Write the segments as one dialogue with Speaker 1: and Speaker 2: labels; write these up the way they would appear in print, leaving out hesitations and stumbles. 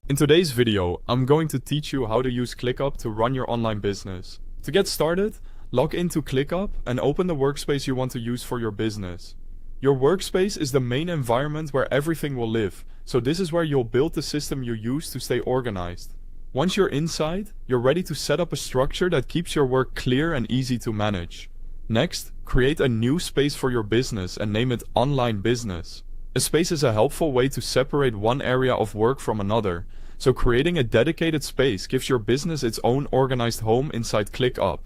Speaker 1: In today's video, I'm going to teach you how to use ClickUp to run your online business. To get started, log into ClickUp and open the workspace you want to use for your business. Your workspace is the main environment where everything will live, so this is where you'll build the system you use to stay organized. Once you're inside, you're ready to set up a structure that keeps your work clear and easy to manage. Next, create a new space for your business and name it Online Business. A space is a helpful way to separate one area of work from another, so creating a dedicated space gives your business its own organized home inside ClickUp.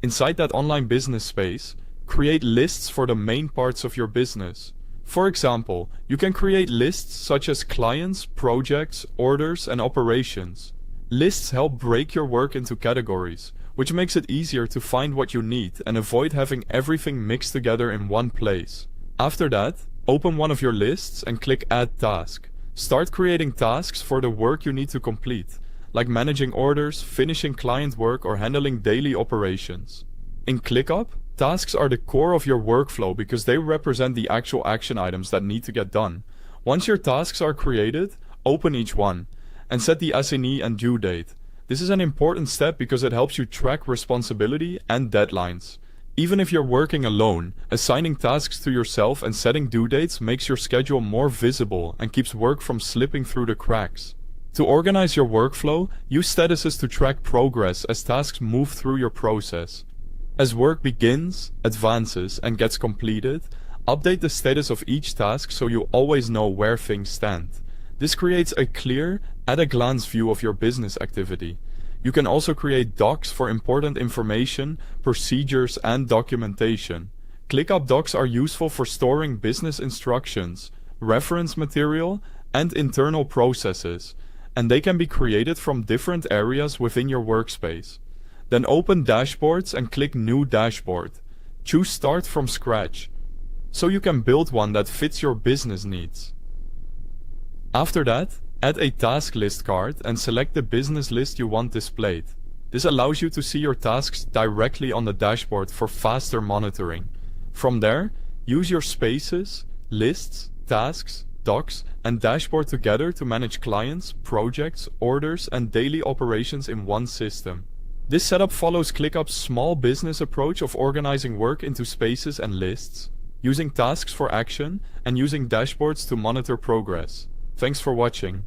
Speaker 1: Inside that online business space, create lists for the main parts of your business. For example, you can create lists such as clients, projects, orders, and operations. Lists help break your work into categories, which makes it easier to find what you need and avoid having everything mixed together in one place. After that, open one of your lists and click Add Task. Start creating tasks for the work you need to complete, like managing orders, finishing client work, or handling daily operations. In ClickUp, tasks are the core of your workflow because they represent the actual action items that need to get done. Once your tasks are created, open each one and set the assignee and due date. This is an important step because it helps you track responsibility and deadlines. Even if you're working alone, assigning tasks to yourself and setting due dates makes your schedule more visible and keeps work from slipping through the cracks. To organize your workflow, use statuses to track progress as tasks move through your process. As work begins, advances, and gets completed, update the status of each task so you always know where things stand. This creates a clear, at-a-glance view of your business activity. You can also create docs for important information, procedures, and documentation. ClickUp docs are useful for storing business instructions, reference material, and internal processes, and they can be created from different areas within your workspace. Then open Dashboards and click New Dashboard. Choose Start from Scratch, so you can build one that fits your business needs. After that, add a task list card and select the business list you want displayed. This allows you to see your tasks directly on the dashboard for faster monitoring. From there, use your spaces, lists, tasks, docs, and dashboard together to manage clients, projects, orders, and daily operations in one system. This setup follows ClickUp's small business approach of organizing work into spaces and lists, using tasks for action, and using dashboards to monitor progress. Thanks for watching.